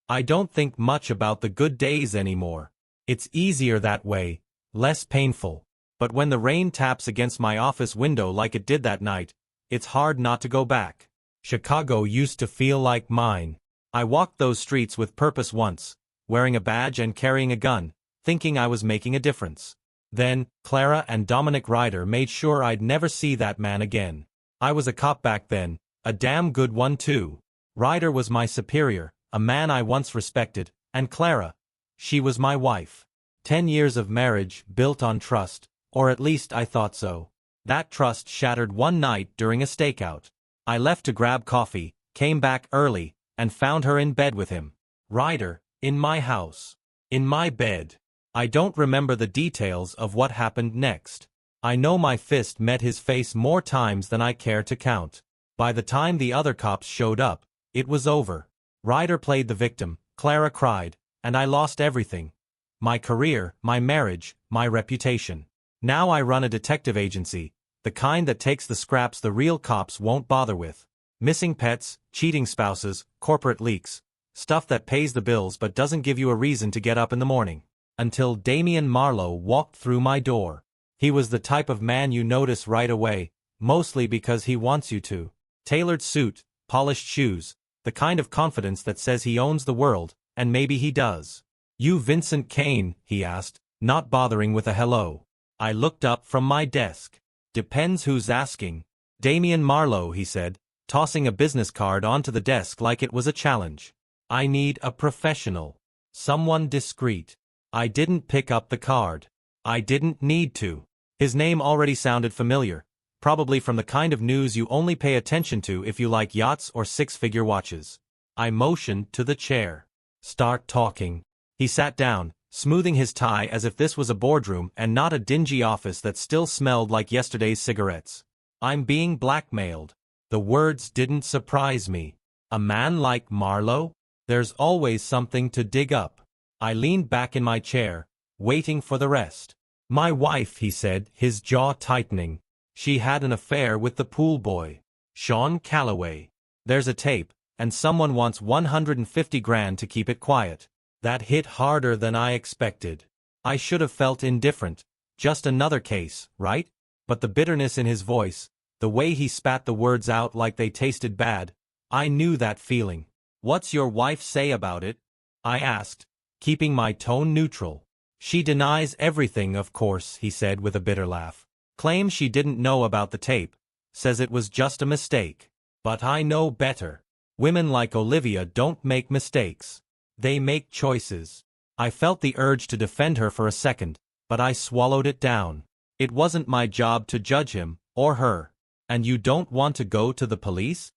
I don't think much about the good days anymore. It's easier that way, less painful. But when the rain taps against my office window like it did that night, it's hard not to go back. Chicago used to feel like mine. I walked those streets with purpose once, wearing a badge and carrying a gun, thinking I was making a difference. Then, Clara and Dominic Ryder made sure I'd never see that man again. I was a cop back then, a damn good one too. Ryder was my superior, a man I once respected, and Clara, she was my wife. 10 years of marriage built on trust, or at least I thought so. That trust shattered one night during a stakeout. I left to grab coffee, came back early, and found her in bed with him. Ryder, in my house. In my bed. I don't remember the details of what happened next. I know my fist met his face more times than I care to count. By the time the other cops showed up, it was over. Ryder played the victim, Clara cried, and I lost everything. My career, my marriage, my reputation. Now I run a detective agency, the kind that takes the scraps the real cops won't bother with. Missing pets, cheating spouses, corporate leaks. Stuff that pays the bills but doesn't give you a reason to get up in the morning. Until Damian Marlowe walked through my door. He was the type of man you notice right away, mostly because he wants you to. Tailored suit, polished shoes, the kind of confidence that says he owns the world, and maybe he does. "You Vincent Kane?" he asked, not bothering with a hello. I looked up from my desk. "Depends who's asking." "Damian Marlowe," he said, tossing a business card onto the desk like it was a challenge. "I need a professional. Someone discreet." I didn't pick up the card. I didn't need to. His name already sounded familiar, probably from the kind of news you only pay attention to if you like yachts or six-figure watches. I motioned to the chair. "Start talking." He sat down, smoothing his tie as if this was a boardroom and not a dingy office that still smelled like yesterday's cigarettes. "I'm being blackmailed." The words didn't surprise me. A man like Marlowe? There's always something to dig up. I leaned back in my chair, waiting for the rest. "My wife," he said, his jaw tightening. "She had an affair with the pool boy. Sean Calloway. There's a tape, and someone wants 150 grand to keep it quiet." That hit harder than I expected. I should have felt indifferent. Just another case, right? But the bitterness in his voice, the way he spat the words out like they tasted bad, I knew that feeling. "What's your wife say about it?" I asked, keeping my tone neutral. "She denies everything, of course," he said with a bitter laugh. "Claims she didn't know about the tape. Says it was just a mistake. But I know better. Women like Olivia don't make mistakes. They make choices." I felt the urge to defend her for a second, but I swallowed it down. It wasn't my job to judge him, or her. "And you don't want to go to the police?"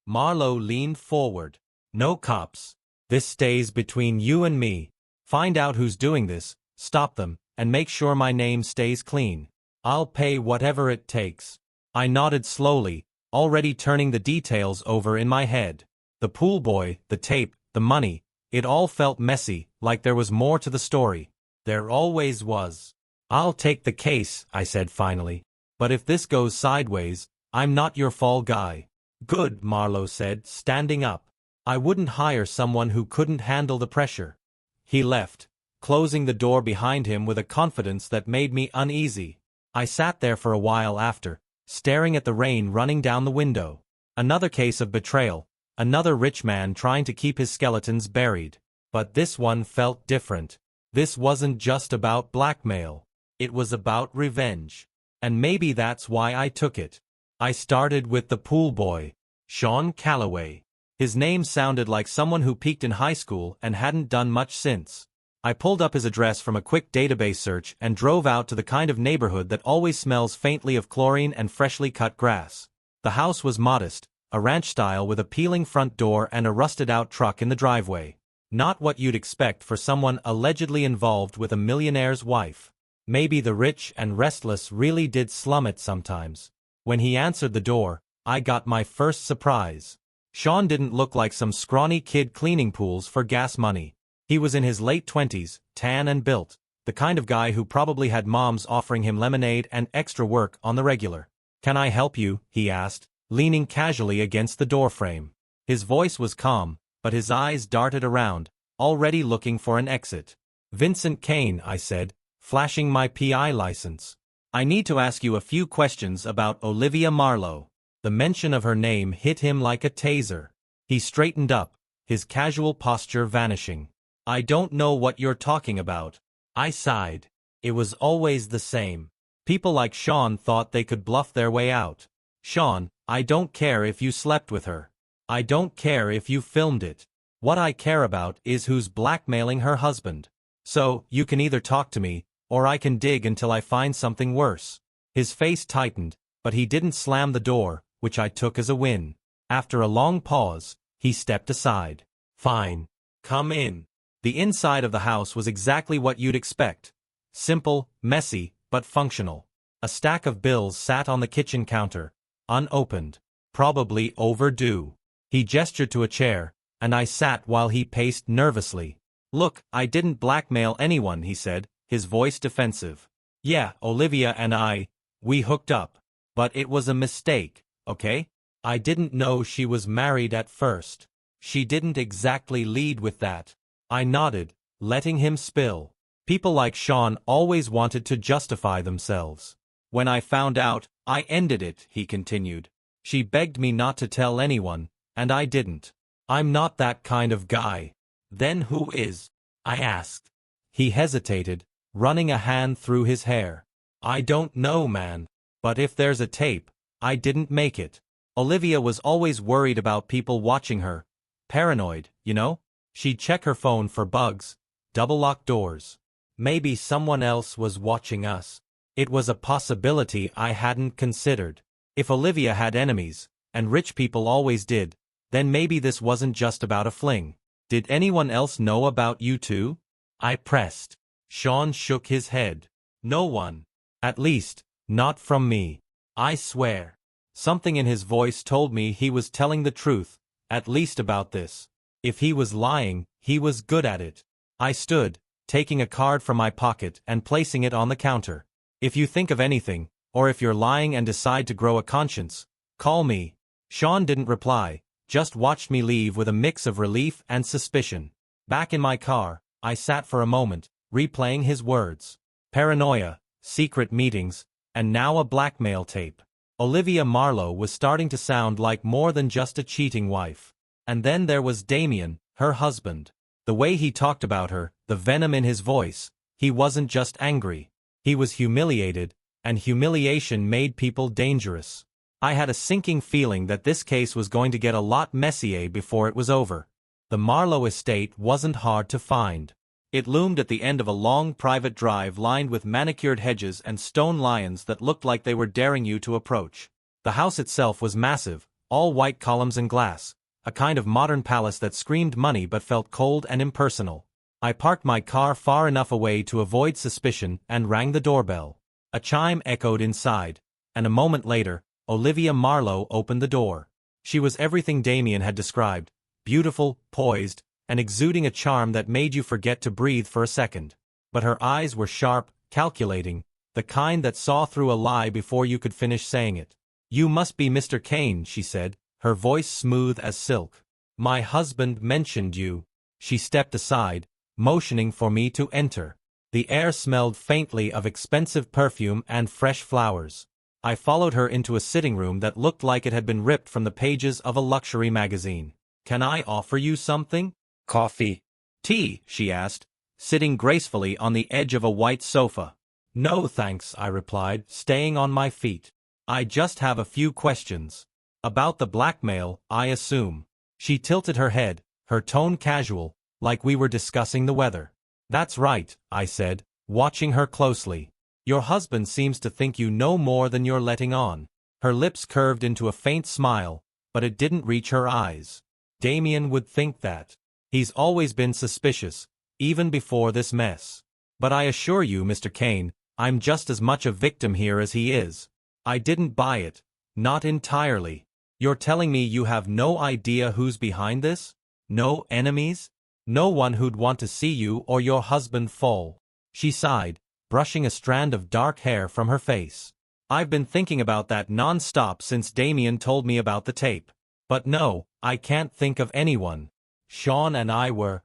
Marlowe leaned forward. "No cops. This stays between you and me. Find out who's doing this, stop them, and make sure my name stays clean. I'll pay whatever it takes." I nodded slowly, already turning the details over in my head. The pool boy, the tape, the money, it all felt messy, like there was more to the story. There always was. "I'll take the case," I said finally. "But if this goes sideways, I'm not your fall guy." "Good," Marlowe said, standing up. "I wouldn't hire someone who couldn't handle the pressure." He left, closing the door behind him with a confidence that made me uneasy. I sat there for a while after, staring at the rain running down the window. Another case of betrayal, another rich man trying to keep his skeletons buried. But this one felt different. This wasn't just about blackmail. It was about revenge. And maybe that's why I took it. I started with the pool boy, Sean Calloway. His name sounded like someone who peaked in high school and hadn't done much since. I pulled up his address from a quick database search and drove out to the kind of neighborhood that always smells faintly of chlorine and freshly cut grass. The house was modest, a ranch style with a peeling front door and a rusted-out truck in the driveway. Not what you'd expect for someone allegedly involved with a millionaire's wife. Maybe the rich and restless really did slum it sometimes. When he answered the door, I got my first surprise. Sean didn't look like some scrawny kid cleaning pools for gas money. He was in his late 20s, tan and built, the kind of guy who probably had moms offering him lemonade and extra work on the regular. "Can I help you?" he asked, leaning casually against the doorframe. His voice was calm, but his eyes darted around, already looking for an exit. Vincent Kane, I said, flashing my PI license. I need to ask you a few questions about Olivia Marlowe. The mention of her name hit him like a taser. He straightened up, his casual posture vanishing. I don't know what you're talking about. I sighed. It was always the same. People like Sean thought they could bluff their way out. Sean, I don't care if you slept with her. I don't care if you filmed it. What I care about is who's blackmailing her husband. So, you can either talk to me, or I can dig until I find something worse. His face tightened, but he didn't slam the door, which I took as a win. After a long pause, he stepped aside. Fine. Come in. The inside of the house was exactly what you'd expect. Simple, messy, but functional. A stack of bills sat on the kitchen counter, unopened. Probably overdue. He gestured to a chair, and I sat while he paced nervously. Look, I didn't blackmail anyone, he said, his voice defensive. Yeah, Olivia and we hooked up. But it was a mistake, okay? I didn't know she was married at first. She didn't exactly lead with that. I nodded, letting him spill. People like Sean always wanted to justify themselves. When I found out, I ended it, he continued. She begged me not to tell anyone, and I didn't. I'm not that kind of guy. Then who is? I asked. He hesitated, running a hand through his hair. I don't know, man. But if there's a tape, I didn't make it. Olivia was always worried about people watching her. Paranoid, you know? She'd check her phone for bugs, double-lock doors. Maybe someone else was watching us. It was a possibility I hadn't considered. If Olivia had enemies, and rich people always did, then maybe this wasn't just about a fling. Did anyone else know about you too? I pressed. Sean shook his head. No one. At least, not from me. I swear. Something in his voice told me he was telling the truth, at least about this. If he was lying, he was good at it. I stood, taking a card from my pocket and placing it on the counter. If you think of anything, or if you're lying and decide to grow a conscience, call me. Sean didn't reply, just watched me leave with a mix of relief and suspicion. Back in my car, I sat for a moment, replaying his words. Paranoia, secret meetings, and now a blackmail tape. Olivia Marlowe was starting to sound like more than just a cheating wife. And then there was Damien, her husband. The way he talked about her, the venom in his voice, he wasn't just angry. He was humiliated, and humiliation made people dangerous. I had a sinking feeling that this case was going to get a lot messier before it was over. The Marlowe estate wasn't hard to find. It loomed at the end of a long private drive lined with manicured hedges and stone lions that looked like they were daring you to approach. The house itself was massive, all white columns and glass, a kind of modern palace that screamed money but felt cold and impersonal. I parked my car far enough away to avoid suspicion and rang the doorbell. A chime echoed inside, and a moment later, Olivia Marlowe opened the door. She was everything Damien had described, beautiful, poised, and exuding a charm that made you forget to breathe for a second. But her eyes were sharp, calculating, the kind that saw through a lie before you could finish saying it. You must be Mr. Kane, she said, her voice smooth as silk. My husband mentioned you. She stepped aside, motioning for me to enter. The air smelled faintly of expensive perfume and fresh flowers. I followed her into a sitting room that looked like it had been ripped from the pages of a luxury magazine. Can I offer you something? Coffee. Tea, she asked, sitting gracefully on the edge of a white sofa. No thanks, I replied, staying on my feet. I just have a few questions. About the blackmail, I assume. She tilted her head, her tone casual, like we were discussing the weather. That's right, I said, watching her closely. Your husband seems to think you know more than you're letting on. Her lips curved into a faint smile, but it didn't reach her eyes. Damien would think that. He's always been suspicious, even before this mess. But I assure you, Mr. Kane, I'm just as much a victim here as he is. I didn't buy it. Not entirely. You're telling me you have no idea who's behind this? No enemies? No one who'd want to see you or your husband fall? She sighed, brushing a strand of dark hair from her face. I've been thinking about that non-stop since Damien told me about the tape. But no, I can't think of anyone. Sean and I were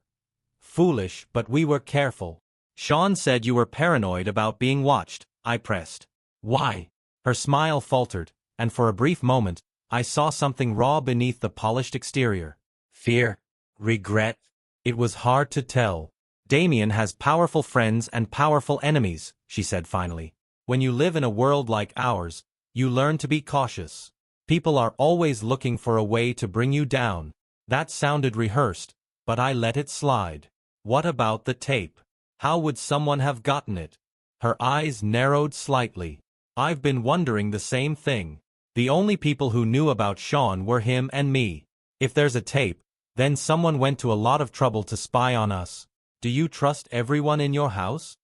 Foolish, but we were careful. Sean said you were paranoid about being watched, I pressed. Why? Her smile faltered, and for a brief moment, I saw something raw beneath the polished exterior. Fear? Regret? It was hard to tell. Damien has powerful friends and powerful enemies, she said finally. When you live in a world like ours, you learn to be cautious. People are always looking for a way to bring you down. That sounded rehearsed, but I let it slide. What about the tape? How would someone have gotten it? Her eyes narrowed slightly. I've been wondering the same thing. The only people who knew about Sean were him and me. If there's a tape, then someone went to a lot of trouble to spy on us. Do you trust everyone in your house?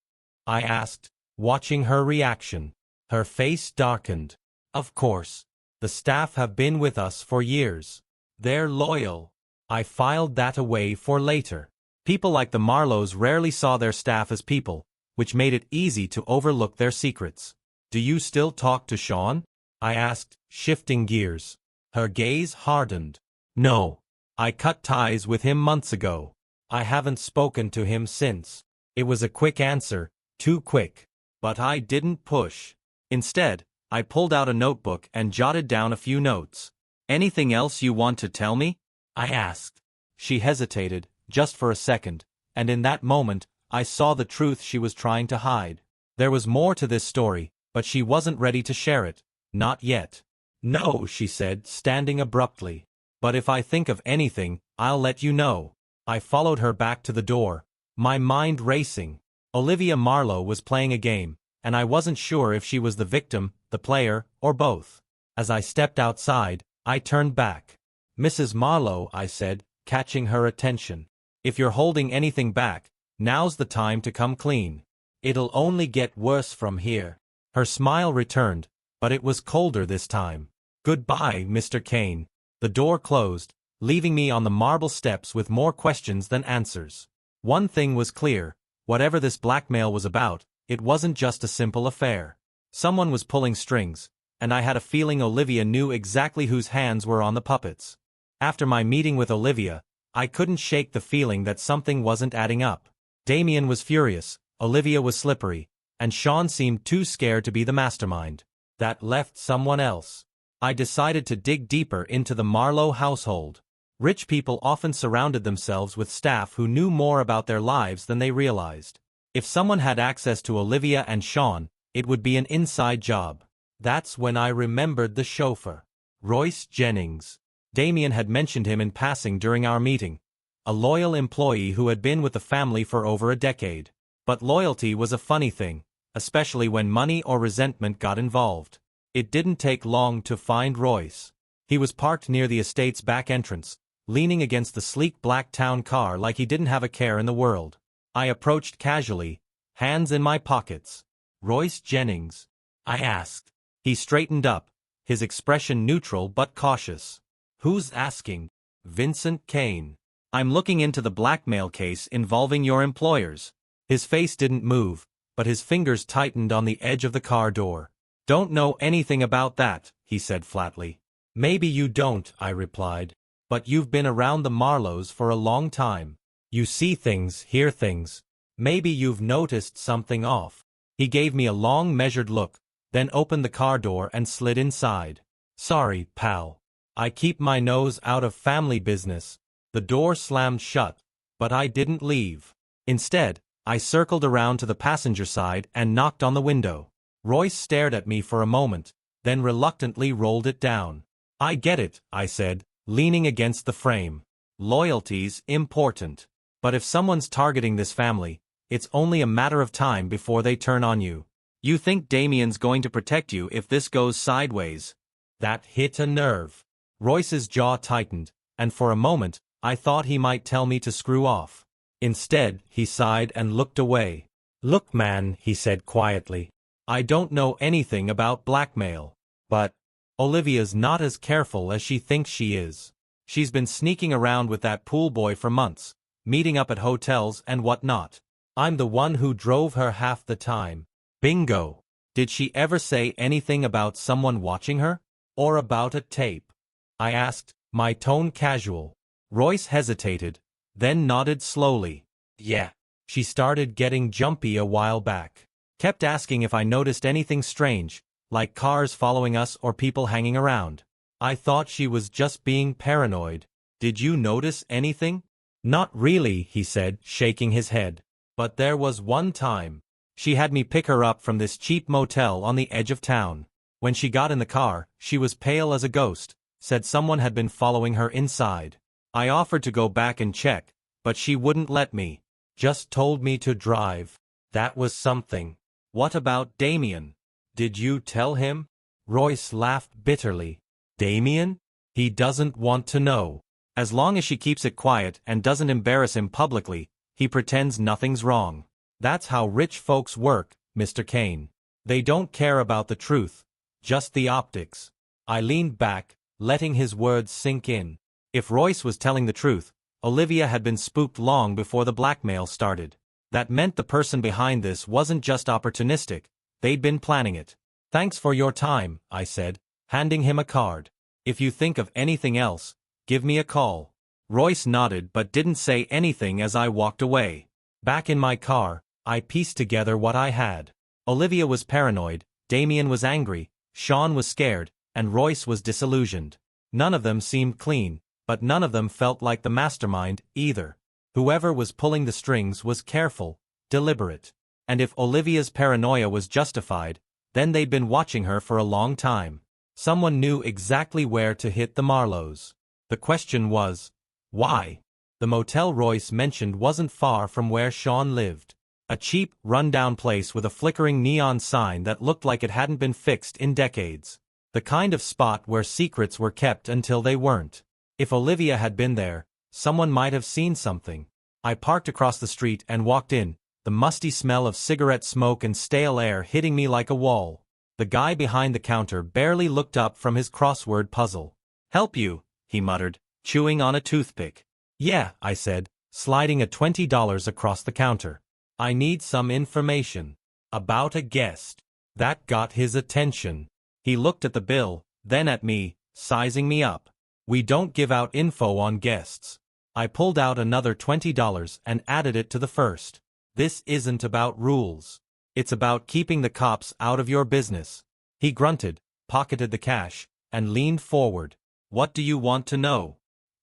I asked, watching her reaction. Her face darkened. Of course. The staff have been with us for years. They're loyal. I filed that away for later. People like the Marlowes rarely saw their staff as people, which made it easy to overlook their secrets. Do you still talk to Sean? I asked, shifting gears. Her gaze hardened. No. I cut ties with him months ago. I haven't spoken to him since. It was a quick answer, too quick. But I didn't push. Instead, I pulled out a notebook and jotted down a few notes. Anything else you want to tell me? I asked. She hesitated, just for a second, and in that moment, I saw the truth she was trying to hide. There was more to this story, but she wasn't ready to share it. Not yet. No, she said, standing abruptly. But if I think of anything, I'll let you know. I followed her back to the door, my mind racing. Olivia Marlowe was playing a game, and I wasn't sure if she was the victim, the player, or both. As I stepped outside, I turned back. Mrs. Marlowe, I said, catching her attention. If you're holding anything back, now's the time to come clean. It'll only get worse from here. Her smile returned, but it was colder this time. Goodbye, Mr. Kane. The door closed, leaving me on the marble steps with more questions than answers. One thing was clear, whatever this blackmail was about, it wasn't just a simple affair. Someone was pulling strings, and I had a feeling Olivia knew exactly whose hands were on the puppets. After my meeting with Olivia, I couldn't shake the feeling that something wasn't adding up. Damien was furious, Olivia was slippery, and Sean seemed too scared to be the mastermind. That left someone else. I decided to dig deeper into the Marlowe household. Rich people often surrounded themselves with staff who knew more about their lives than they realized. If someone had access to Olivia and Sean, it would be an inside job. That's when I remembered the chauffeur. Royce Jennings. Damien had mentioned him in passing during our meeting. A loyal employee who had been with the family for over a decade. But loyalty was a funny thing, especially when money or resentment got involved. It didn't take long to find Royce. He was parked near the estate's back entrance, leaning against the sleek black town car like he didn't have a care in the world. I approached casually, hands in my pockets. Royce Jennings? I asked. He straightened up, his expression neutral but cautious. Who's asking? Vincent Kane. I'm looking into the blackmail case involving your employers. His face didn't move, but his fingers tightened on the edge of the car door. Don't know anything about that, he said flatly. Maybe you don't, I replied. But you've been around the Marlowes for a long time. You see things, hear things. Maybe you've noticed something off. He gave me a long measured look, then opened the car door and slid inside. Sorry, pal. I keep my nose out of family business. The door slammed shut, but I didn't leave. Instead, I circled around to the passenger side and knocked on the window. Royce stared at me for a moment, then reluctantly rolled it down. I get it, I said, leaning against the frame. Loyalty's important. But if someone's targeting this family, it's only a matter of time before they turn on you. You think Damien's going to protect you if this goes sideways? That hit a nerve. Royce's jaw tightened, and for a moment, I thought he might tell me to screw off. Instead, he sighed and looked away. Look, man, he said quietly. I don't know anything about blackmail. But Olivia's not as careful as she thinks she is. She's been sneaking around with that pool boy for months, meeting up at hotels and whatnot. I'm the one who drove her half the time. Bingo. Did she ever say anything about someone watching her? Or about a tape? I asked, my tone casual. Royce hesitated, then nodded slowly. Yeah. She started getting jumpy a while back. Kept asking if I noticed anything strange, like cars following us or people hanging around. I thought she was just being paranoid. Did you notice anything? Not really, he said, shaking his head. But there was one time. She had me pick her up from this cheap motel on the edge of town. When she got in the car, she was pale as a ghost, said someone had been following her inside. I offered to go back and check, but she wouldn't let me. Just told me to drive. That was something. What about Damien? Did you tell him? Royce laughed bitterly. Damien? He doesn't want to know. As long as she keeps it quiet and doesn't embarrass him publicly, he pretends nothing's wrong. That's how rich folks work, Mr. Kane. They don't care about the truth, just the optics. I leaned back, letting his words sink in. If Royce was telling the truth, Olivia had been spooked long before the blackmail started. That meant the person behind this wasn't just opportunistic, they'd been planning it. Thanks for your time, I said, handing him a card. If you think of anything else, give me a call. Royce nodded but didn't say anything as I walked away. Back in my car, I pieced together what I had. Olivia was paranoid, Damien was angry, Sean was scared, and Royce was disillusioned. None of them seemed clean, but none of them felt like the mastermind, either. Whoever was pulling the strings was careful, deliberate. And if Olivia's paranoia was justified, then they'd been watching her for a long time. Someone knew exactly where to hit the Marlows. The question was, why? The motel Royce mentioned wasn't far from where Sean lived. A cheap, run-down place with a flickering neon sign that looked like it hadn't been fixed in decades. The kind of spot where secrets were kept until they weren't. If Olivia had been there, someone might have seen something. I parked across the street and walked in, the musty smell of cigarette smoke and stale air hitting me like a wall. The guy behind the counter barely looked up from his crossword puzzle. "Help you," he muttered, chewing on a toothpick. "Yeah," I said, sliding a $20 across the counter. "I need some information. About a guest." That got his attention. He looked at the bill, then at me, sizing me up. "We don't give out info on guests." I pulled out another $20 and added it to the first. "This isn't about rules. It's about keeping the cops out of your business." He grunted, pocketed the cash, and leaned forward. "What do you want to know?"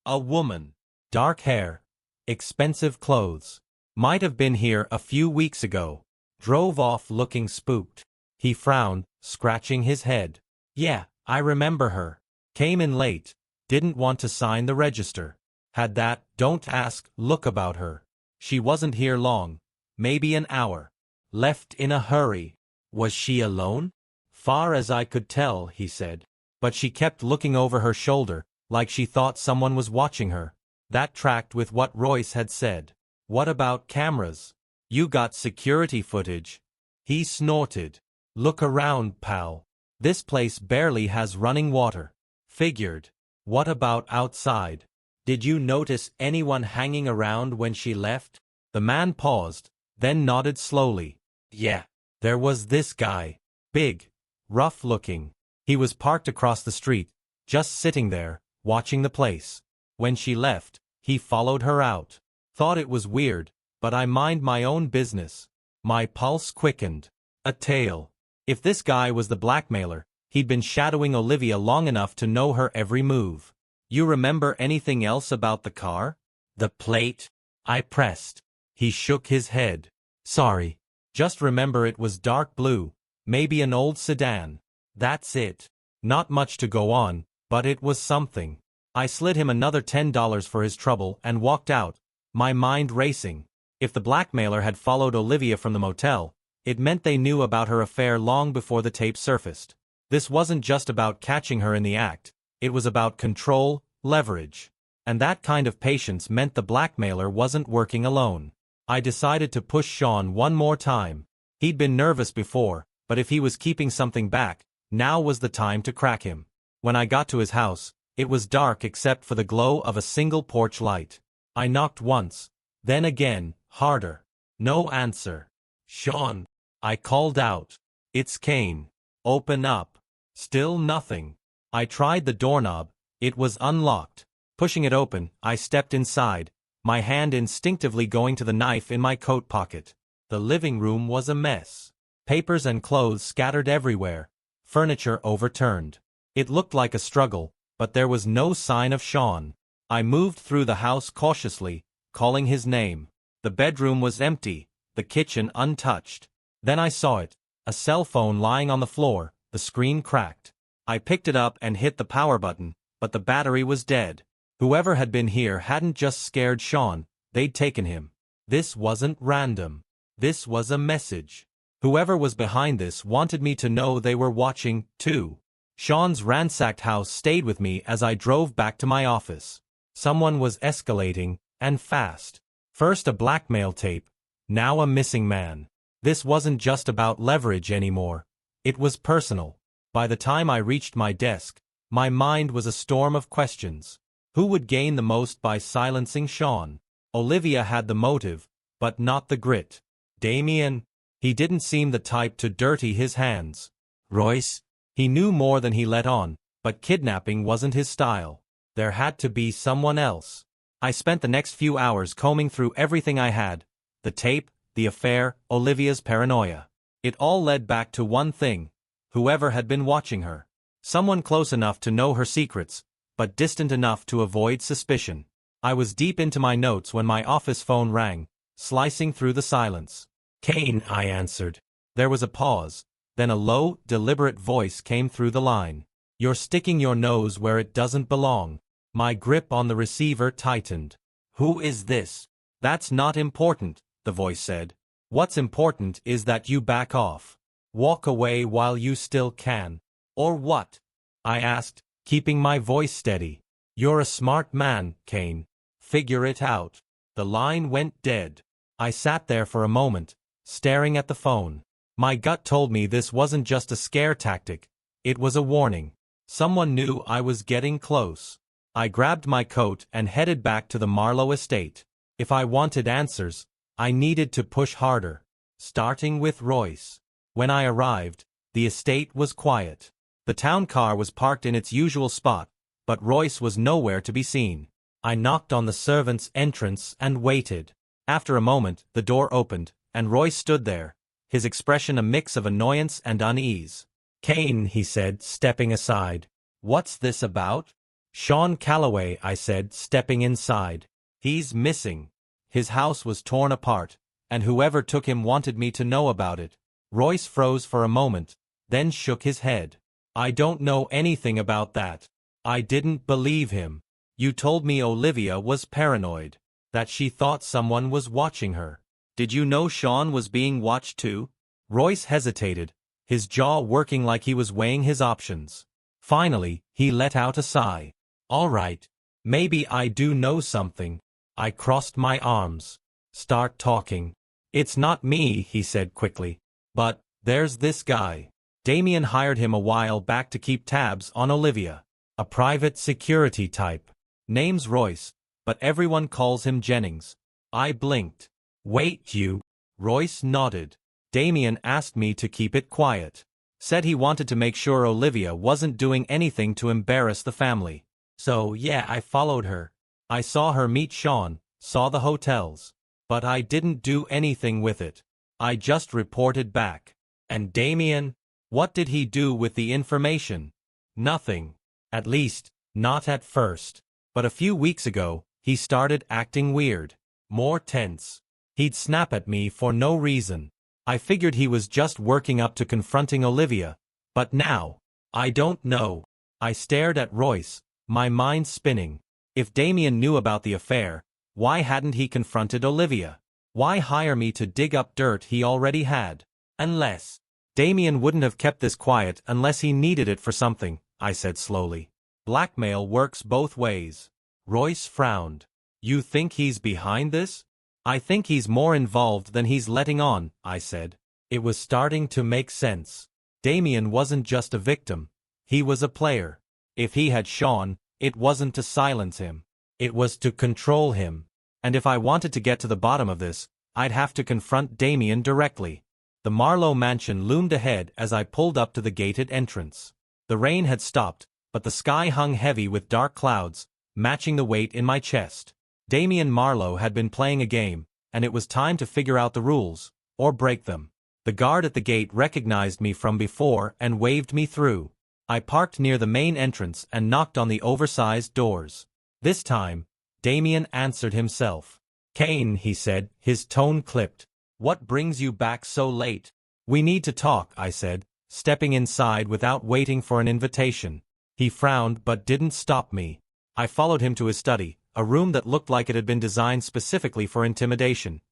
"A woman. Dark hair. Expensive clothes. Might have been here a few weeks ago. Drove off looking spooked." He frowned, scratching his head. "Yeah, I remember her. Came in late. Didn't want to sign the register. Had that don't ask look about her. She wasn't here long. Maybe an hour. Left in a hurry." "Was she alone?" "Far as I could tell," he said. "But she kept looking over her shoulder, like she thought someone was watching her." That tracked with what Royce had said. "What about cameras? You got security footage?" He snorted. "Look around, pal. This place barely has running water." "Figured. What about outside? Did you notice anyone hanging around when she left?" The man paused, then nodded slowly. "Yeah. There was this guy. Big. Rough-looking. He was parked across the street, just sitting there, watching the place. When she left, he followed her out. Thought it was weird, but I mind my own business." My pulse quickened. A tale. If this guy was the blackmailer, he'd been shadowing Olivia long enough to know her every move. "You remember anything else about the car?" "The plate?" I pressed. He shook his head. "Sorry. Just remember it was dark blue, maybe an old sedan. That's it. Not much to go on, but it was something." I slid him another $10 for his trouble and walked out, my mind racing. If the blackmailer had followed Olivia from the motel, it meant they knew about her affair long before the tape surfaced. This wasn't just about catching her in the act, it was about control, leverage. And that kind of patience meant the blackmailer wasn't working alone. I decided to push Sean one more time. He'd been nervous before, but if he was keeping something back, now was the time to crack him. When I got to his house, it was dark except for the glow of a single porch light. I knocked once, then again, harder. No answer. "Sean," I called out. "It's Kane. Open up." Still nothing. I tried the doorknob. It was unlocked. Pushing it open, I stepped inside, my hand instinctively going to the knife in my coat pocket. The living room was a mess. Papers and clothes scattered everywhere, furniture overturned. It looked like a struggle, but there was no sign of Sean. I moved through the house cautiously, calling his name. The bedroom was empty, the kitchen untouched. Then I saw it, a cell phone lying on the floor, the screen cracked. I picked it up and hit the power button, but the battery was dead. Whoever had been here hadn't just scared Sean, they'd taken him. This wasn't random. This was a message. Whoever was behind this wanted me to know they were watching, too. Sean's ransacked house stayed with me as I drove back to my office. Someone was escalating, and fast. First a blackmail tape, now a missing man. This wasn't just about leverage anymore. It was personal. By the time I reached my desk, my mind was a storm of questions. Who would gain the most by silencing Sean? Olivia had the motive, but not the grit. Damien? He didn't seem the type to dirty his hands. Royce? He knew more than he let on, but kidnapping wasn't his style. There had to be someone else. I spent the next few hours combing through everything I had. The tape, the affair, Olivia's paranoia. It all led back to one thing. Whoever had been watching her. Someone close enough to know her secrets, but distant enough to avoid suspicion. I was deep into my notes when my office phone rang, slicing through the silence. Kane, I answered. There was a pause, then a low, deliberate voice came through the line. You're sticking your nose where it doesn't belong. My grip on the receiver tightened. Who is this? That's not important, the voice said. What's important is that you back off. Walk away while you still can. Or what? I asked, keeping my voice steady. You're a smart man, Kane. Figure it out. The line went dead. I sat there for a moment, staring at the phone. My gut told me this wasn't just a scare tactic. It was a warning. Someone knew I was getting close. I grabbed my coat and headed back to the Marlowe estate. If I wanted answers, I needed to push harder. Starting with Royce. When I arrived, the estate was quiet. The town car was parked in its usual spot, but Royce was nowhere to be seen. I knocked on the servants' entrance and waited. After a moment, the door opened, and Royce stood there, his expression a mix of annoyance and unease. Kane, he said, stepping aside. What's this about? Sean Calloway, I said, stepping inside. He's missing. His house was torn apart, and whoever took him wanted me to know about it. Royce froze for a moment, then shook his head. I don't know anything about that. I didn't believe him. You told me Olivia was paranoid, that she thought someone was watching her. Did you know Sean was being watched too? Royce hesitated, his jaw working like he was weighing his options. Finally, he let out a sigh. All right, maybe I do know something. I crossed my arms. Start talking. It's not me, he said quickly. But, there's this guy. Damien hired him a while back to keep tabs on Olivia. A private security type. Name's Royce, but everyone calls him Jennings. I blinked. Wait, you? Royce nodded. Damien asked me to keep it quiet. Said he wanted to make sure Olivia wasn't doing anything to embarrass the family. So yeah, I followed her. I saw her meet Sean, saw the hotels. But I didn't do anything with it. I just reported back. And Damien? What did he do with the information? Nothing. At least, not at first. But a few weeks ago, he started acting weird. More tense. He'd snap at me for no reason. I figured he was just working up to confronting Olivia. But now, I don't know. I stared at Royce, my mind spinning. If Damien knew about the affair, why hadn't he confronted Olivia? Why hire me to dig up dirt he already had? Unless Damien wouldn't have kept this quiet unless he needed it for something, I said slowly. Blackmail works both ways. Royce frowned. You think he's behind this? I think he's more involved than he's letting on, I said. It was starting to make sense. Damien wasn't just a victim. He was a player. If he had Sean, it wasn't to silence him. It was to control him. And if I wanted to get to the bottom of this, I'd have to confront Damien directly. The Marlowe mansion loomed ahead as I pulled up to the gated entrance. The rain had stopped, but the sky hung heavy with dark clouds, matching the weight in my chest. Damian Marlowe had been playing a game, and it was time to figure out the rules, or break them. The guard at the gate recognized me from before and waved me through. I parked near the main entrance and knocked on the oversized doors. This time, Damian answered himself. "Kane," he said, his tone clipped. "What brings you back so late?" "We need to talk," I said, stepping inside without waiting for an invitation. He frowned but didn't stop me. I followed him to his study, a room that looked like it had been designed specifically for intimidation.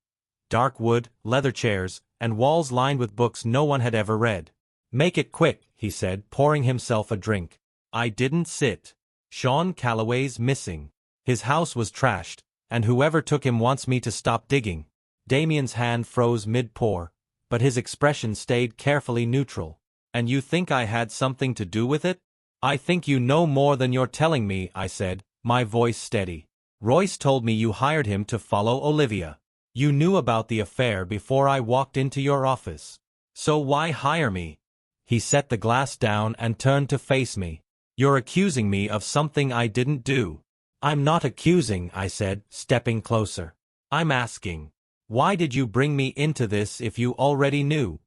Dark wood, leather chairs, and walls lined with books no one had ever read. "Make it quick," he said, pouring himself a drink. I didn't sit. Sean Calloway's missing. His house was trashed, and whoever took him wants me to stop digging. Damian's hand froze mid-pour, but his expression stayed carefully neutral. "And you think I had something to do with it?" "I think you know more than you're telling me," I said, my voice steady. "Royce told me you hired him to follow Olivia. You knew about the affair before I walked into your office. So why hire me?" He set the glass down and turned to face me. "You're accusing me of something I didn't do." "I'm not accusing," I said, stepping closer. "I'm asking. Why did you bring me into this if you already knew?"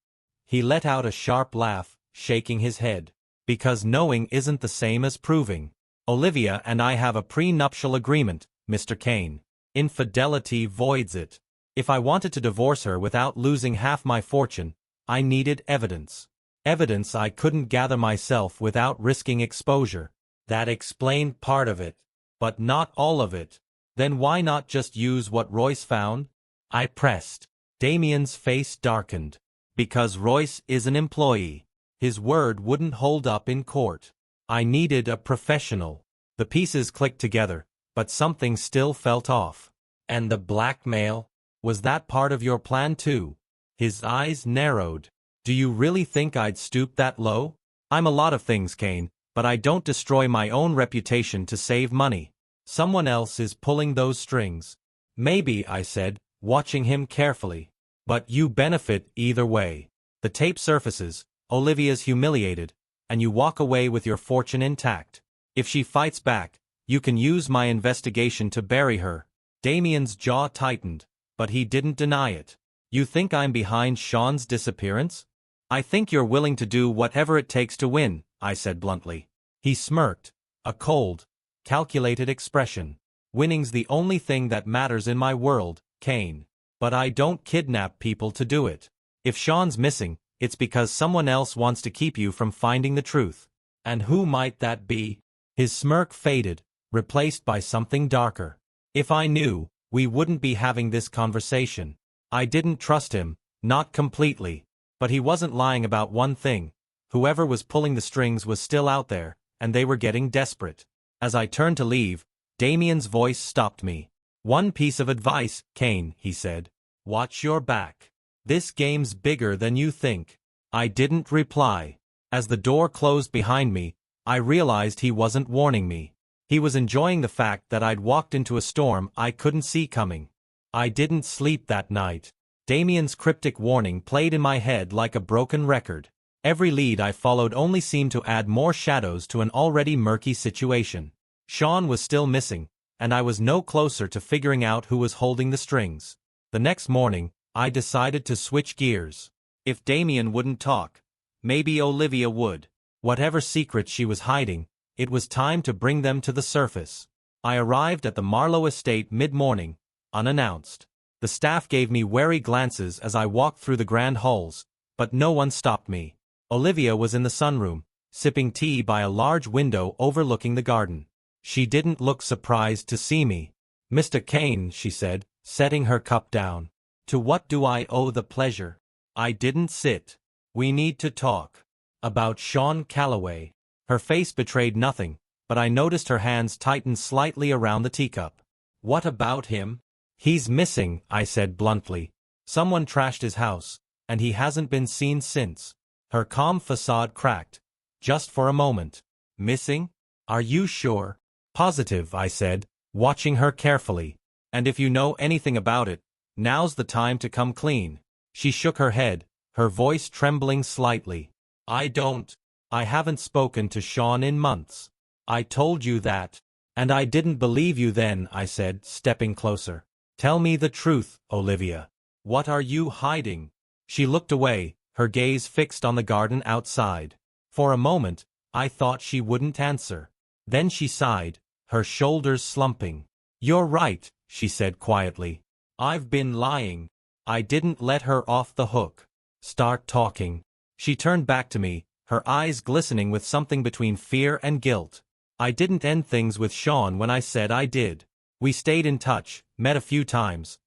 He let out a sharp laugh, shaking his head. "Because knowing isn't the same as proving. Olivia and I have a prenuptial agreement, Mr. Kane. Infidelity voids it. If I wanted to divorce her without losing half my fortune, I needed evidence. Evidence I couldn't gather myself without risking exposure. That explained part of it. But not all of it. Then why not just use what Royce found?" I pressed. Damian's face darkened. "Because Royce is an employee. His word wouldn't hold up in court. I needed a professional." The pieces clicked together, but something still felt off. "And the blackmail? Was that part of your plan too?" His eyes narrowed. "Do you really think I'd stoop that low? I'm a lot of things, Kane, but I don't destroy my own reputation to save money. Someone else is pulling those strings." "Maybe," I said, watching him carefully. "But you benefit either way. The tape surfaces, Olivia's humiliated, and you walk away with your fortune intact. If she fights back, you can use my investigation to bury her." Damian's jaw tightened, but he didn't deny it. "You think I'm behind Sean's disappearance?" "I think you're willing to do whatever it takes to win," I said bluntly. He smirked, a cold, calculated expression. "Winning's the only thing that matters in my world, Kane. But I don't kidnap people to do it. If Sean's missing, it's because someone else wants to keep you from finding the truth. And who might that be?" His smirk faded, replaced by something darker. "If I knew, we wouldn't be having this conversation." I didn't trust him, not completely. But he wasn't lying about one thing. Whoever was pulling the strings was still out there, and they were getting desperate. As I turned to leave, Damian's voice stopped me. "One piece of advice, Kane," he said. "Watch your back. This game's bigger than you think." I didn't reply. As the door closed behind me, I realized he wasn't warning me. He was enjoying the fact that I'd walked into a storm I couldn't see coming. I didn't sleep that night. Damian's cryptic warning played in my head like a broken record. Every lead I followed only seemed to add more shadows to an already murky situation. Sean was still missing, and I was no closer to figuring out who was holding the strings. The next morning, I decided to switch gears. If Damian wouldn't talk, maybe Olivia would. Whatever secrets she was hiding, it was time to bring them to the surface. I arrived at the Marlowe estate mid-morning, unannounced. The staff gave me wary glances as I walked through the grand halls, but no one stopped me. Olivia was in the sunroom, sipping tea by a large window overlooking the garden. She didn't look surprised to see me. "Mr. Kane," she said, setting her cup down. "To what do I owe the pleasure?" I didn't sit. "We need to talk. About Sean Calloway." Her face betrayed nothing, but I noticed her hands tighten slightly around the teacup. "What about him?" "He's missing," I said bluntly. "Someone trashed his house, and he hasn't been seen since." Her calm facade cracked, just for a moment. "Missing? Are you sure?" "Positive," I said, watching her carefully. "And if you know anything about it, now's the time to come clean." She shook her head, her voice trembling slightly. "I don't. I haven't spoken to Sean in months." "I told you that." And I didn't believe you then, I said, stepping closer. Tell me the truth, Olivia. What are you hiding? She looked away, her gaze fixed on the garden outside. For a moment, I thought she wouldn't answer. Then she sighed, her shoulders slumping. You're right, she said quietly. I've been lying. I didn't let her off the hook. Start talking. She turned back to me, her eyes glistening with something between fear and guilt. I didn't end things with Sean when I said I did. We stayed in touch, met a few times.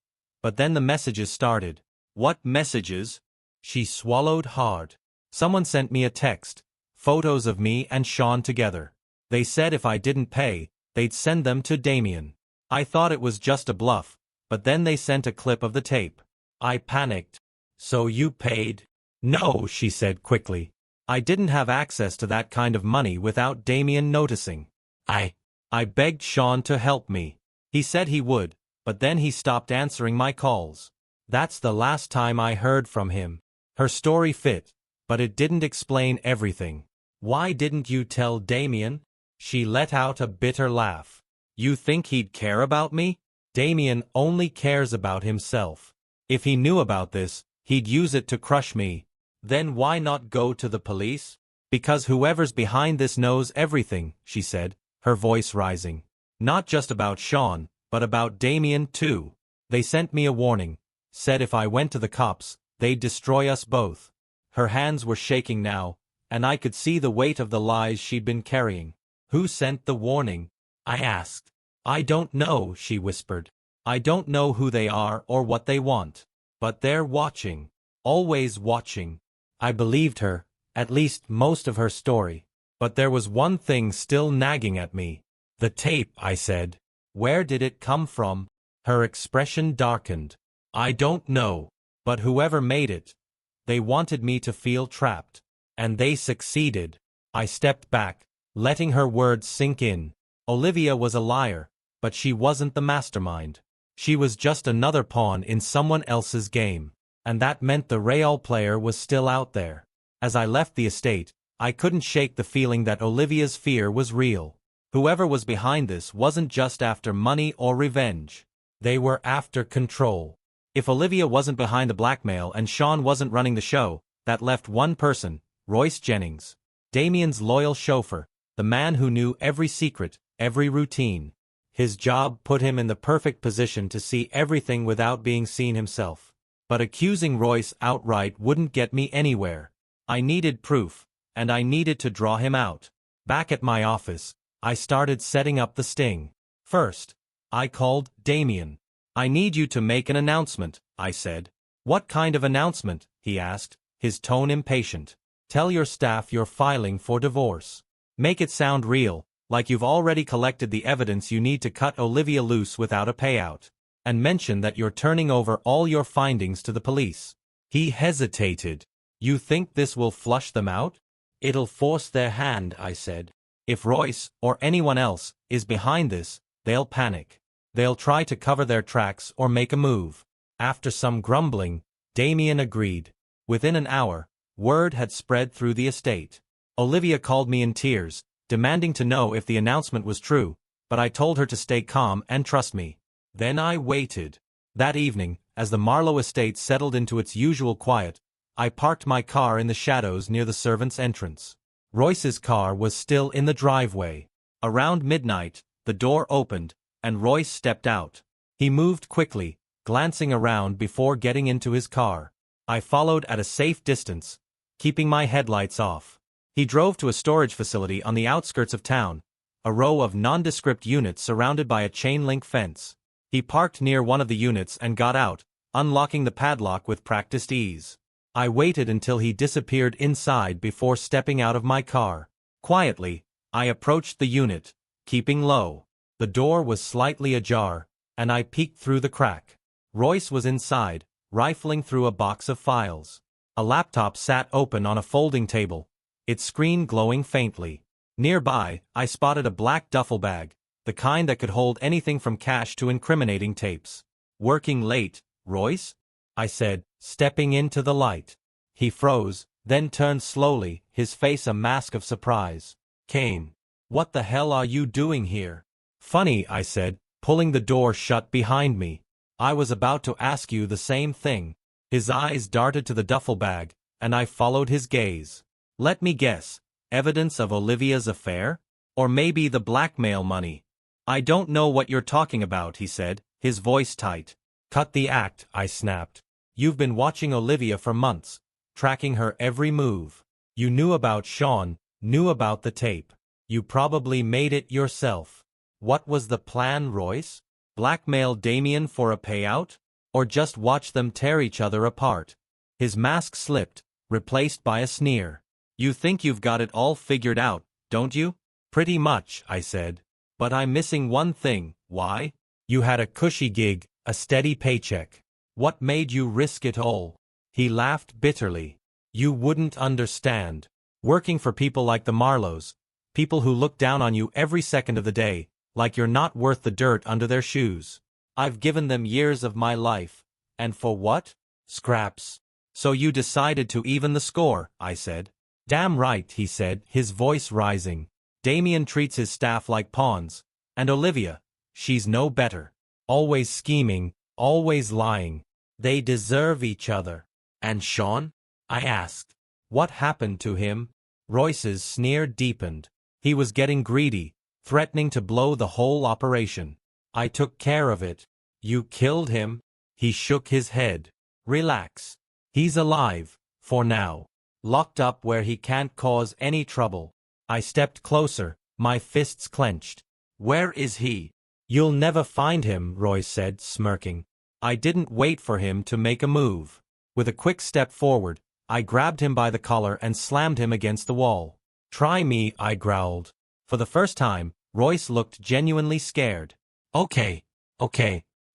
But then the messages started. What messages? She swallowed hard. Someone sent me a text. Photos of me and Sean together. They said if I didn't pay, they'd send them to Damien. I thought it was just a bluff, but then they sent a clip of the tape. I panicked. So you paid? No, she said quickly. I didn't have access to that kind of money without Damien noticing. I begged Sean to help me. He said he would, but then he stopped answering my calls. That's the last time I heard from him. Her story fit, but it didn't explain everything. Why didn't you tell Damien? She let out a bitter laugh. You think he'd care about me? Damien only cares about himself. If he knew about this, he'd use it to crush me. Then why not go to the police? Because whoever's behind this knows everything, she said, her voice rising. Not just about Sean, but about Damien too. They sent me a warning. Said if I went to the cops, they'd destroy us both. Her hands were shaking now, and I could see the weight of the lies she'd been carrying. Who sent the warning? I asked. I don't know, she whispered. I don't know who they are or what they want. But they're watching. Always watching. I believed her, at least most of her story. But there was one thing still nagging at me. The tape, I said. Where did it come from? Her expression darkened. I don't know. But whoever made it, they wanted me to feel trapped. And they succeeded. I stepped back, letting her words sink in. Olivia was a liar, but she wasn't the mastermind. She was just another pawn in someone else's game. And that meant the real player was still out there. As I left the estate, I couldn't shake the feeling that Olivia's fear was real. Whoever was behind this wasn't just after money or revenge. They were after control. If Olivia wasn't behind the blackmail and Sean wasn't running the show, that left one person, Royce Jennings. Damien's loyal chauffeur, the man who knew every secret, every routine. His job put him in the perfect position to see everything without being seen himself. But accusing Royce outright wouldn't get me anywhere. I needed proof, and I needed to draw him out. Back at my office, I started setting up the sting. First, I called Damien. I need you to make an announcement, I said. What kind of announcement? He asked, his tone impatient. Tell your staff you're filing for divorce. Make it sound real, like you've already collected the evidence you need to cut Olivia loose without a payout. And mention that you're turning over all your findings to the police. He hesitated. You think this will flush them out? It'll force their hand, I said. If Royce, or anyone else, is behind this, they'll panic. They'll try to cover their tracks or make a move. After some grumbling, Damien agreed. Within an hour, word had spread through the estate. Olivia called me in tears, demanding to know if the announcement was true, but I told her to stay calm and trust me. Then I waited. That evening, as the Marlowe estate settled into its usual quiet, I parked my car in the shadows near the servants' entrance. Royce's car was still in the driveway. Around midnight, the door opened, and Royce stepped out. He moved quickly, glancing around before getting into his car. I followed at a safe distance, keeping my headlights off. He drove to a storage facility on the outskirts of town, a row of nondescript units surrounded by a chain-link fence. He parked near one of the units and got out, unlocking the padlock with practiced ease. I waited until he disappeared inside before stepping out of my car. Quietly, I approached the unit, keeping low. The door was slightly ajar, and I peeked through the crack. Royce was inside, rifling through a box of files. A laptop sat open on a folding table, its screen glowing faintly. Nearby, I spotted a black duffel bag, the kind that could hold anything from cash to incriminating tapes. Working late, Royce? I said, stepping into the light. He froze, then turned slowly, his face a mask of surprise. Kane. What the hell are you doing here? Funny, I said, pulling the door shut behind me. I was about to ask you the same thing. His eyes darted to the duffel bag, and I followed his gaze. Let me guess, evidence of Olivia's affair? Or maybe the blackmail money? I don't know what you're talking about, he said, his voice tight. Cut the act, I snapped. You've been watching Olivia for months, tracking her every move. You knew about Sean, knew about the tape. You probably made it yourself. What was the plan, Royce? Blackmail Damien for a payout? Or just watch them tear each other apart? His mask slipped, replaced by a sneer. You think you've got it all figured out, don't you? Pretty much, I said. But I'm missing one thing. Why? You had a cushy gig, a steady paycheck. What made you risk it all? He laughed bitterly. You wouldn't understand. Working for people like the Marlows, people who look down on you every second of the day, like you're not worth the dirt under their shoes. I've given them years of my life. And for what? Scraps. So you decided to even the score, I said. Damn right, he said, his voice rising. Damien treats his staff like pawns. And Olivia, she's no better. Always scheming, always lying. They deserve each other. And Sean? I asked. What happened to him? Royce's sneer deepened. He was getting greedy, threatening to blow the whole operation. I took care of it. You killed him? He shook his head. Relax. He's alive, for now. Locked up where he can't cause any trouble. I stepped closer, my fists clenched. Where is he? You'll never find him, Royce said, smirking. I didn't wait for him to make a move. With a quick step forward, I grabbed him by the collar and slammed him against the wall. Try me, I growled. For the first time, Royce looked genuinely scared. Okay.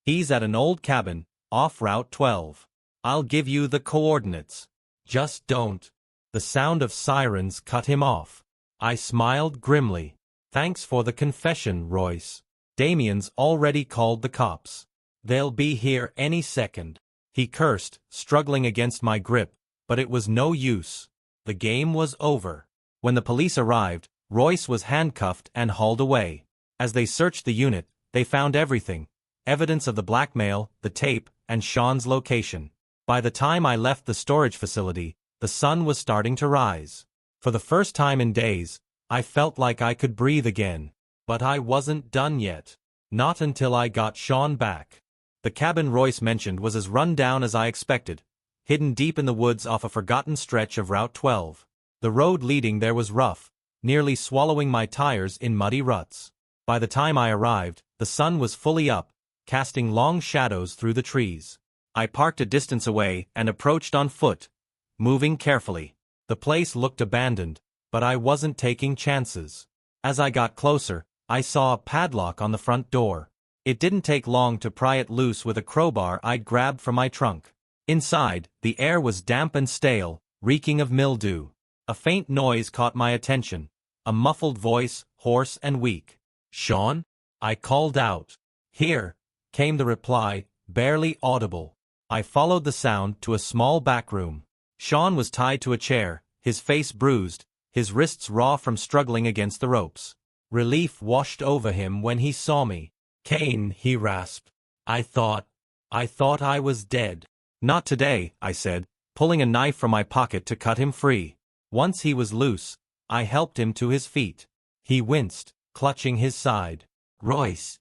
He's at an old cabin, off Route 12. I'll give you the coordinates. Just don't. The sound of sirens cut him off. I smiled grimly. Thanks for the confession, Royce. Damien's already called the cops. They'll be here any second. He cursed, struggling against my grip, but it was no use. The game was over. When the police arrived, Royce was handcuffed and hauled away. As they searched the unit, they found everything. Evidence of the blackmail, the tape, and Sean's location. By the time I left the storage facility, the sun was starting to rise. For the first time in days, I felt like I could breathe again. But I wasn't done yet. Not until I got Sean back. The cabin Royce mentioned was as run down as I expected, hidden deep in the woods off a forgotten stretch of Route 12. The road leading there was rough, nearly swallowing my tires in muddy ruts. By the time I arrived, the sun was fully up, casting long shadows through the trees. I parked a distance away and approached on foot, moving carefully. The place looked abandoned, but I wasn't taking chances. As I got closer, I saw a padlock on the front door. It didn't take long to pry it loose with a crowbar I'd grabbed from my trunk. Inside, the air was damp and stale, reeking of mildew. A faint noise caught my attention. A muffled voice, hoarse and weak. Sean? I called out. Here, came the reply, barely audible. I followed the sound to a small back room. Sean was tied to a chair, his face bruised, his wrists raw from struggling against the ropes. Relief washed over him when he saw me. Kane, he rasped. I thought I was dead. Not today, I said, pulling a knife from my pocket to cut him free. Once he was loose, I helped him to his feet. He winced, clutching his side. Royce.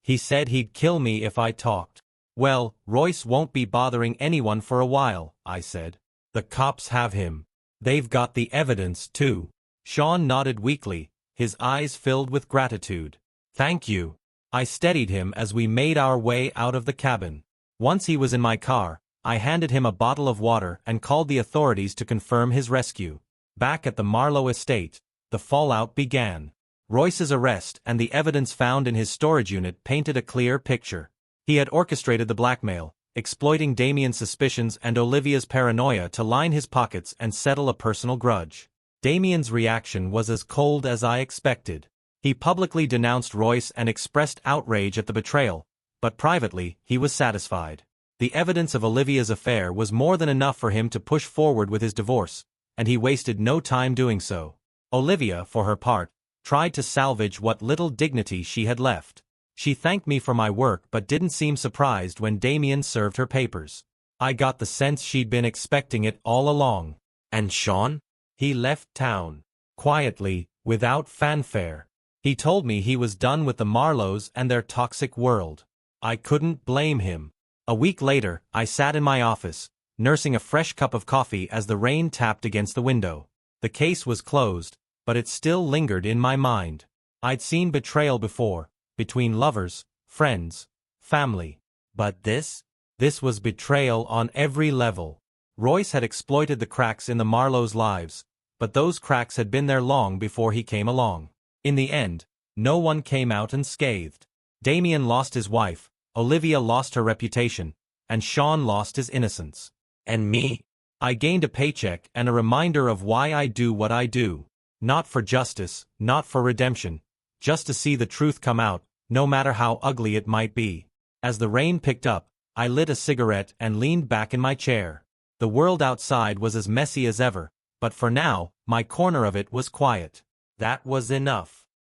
He said he'd kill me if I talked. Well, Royce won't be bothering anyone for a while, I said. The cops have him. They've got the evidence, too. Sean nodded weakly, his eyes filled with gratitude. Thank you. I steadied him as we made our way out of the cabin. Once he was in my car, I handed him a bottle of water and called the authorities to confirm his rescue. Back at the Marlowe estate, the fallout began. Royce's arrest and the evidence found in his storage unit painted a clear picture. He had orchestrated the blackmail, exploiting Damien's suspicions and Olivia's paranoia to line his pockets and settle a personal grudge. Damien's reaction was as cold as I expected. He publicly denounced Royce and expressed outrage at the betrayal, but privately, he was satisfied. The evidence of Olivia's affair was more than enough for him to push forward with his divorce, and he wasted no time doing so. Olivia, for her part, tried to salvage what little dignity she had left. She thanked me for my work but didn't seem surprised when Damien served her papers. I got the sense she'd been expecting it all along. And Sean? He left town. Quietly, without fanfare. He told me he was done with the Marlowes and their toxic world. I couldn't blame him. A week later, I sat in my office, nursing a fresh cup of coffee as the rain tapped against the window. The case was closed, but it still lingered in my mind. I'd seen betrayal before, between lovers, friends, family. But this was betrayal on every level. Royce had exploited the cracks in the Marlowes' lives, but those cracks had been there long before he came along. In the end, no one came out unscathed. Damien lost his wife, Olivia lost her reputation, and Sean lost his innocence. And me? I gained a paycheck and a reminder of why I do what I do. Not for justice, not for redemption, just to see the truth come out, no matter how ugly it might be. As the rain picked up, I lit a cigarette and leaned back in my chair. The world outside was as messy as ever, but for now, my corner of it was quiet. That was enough.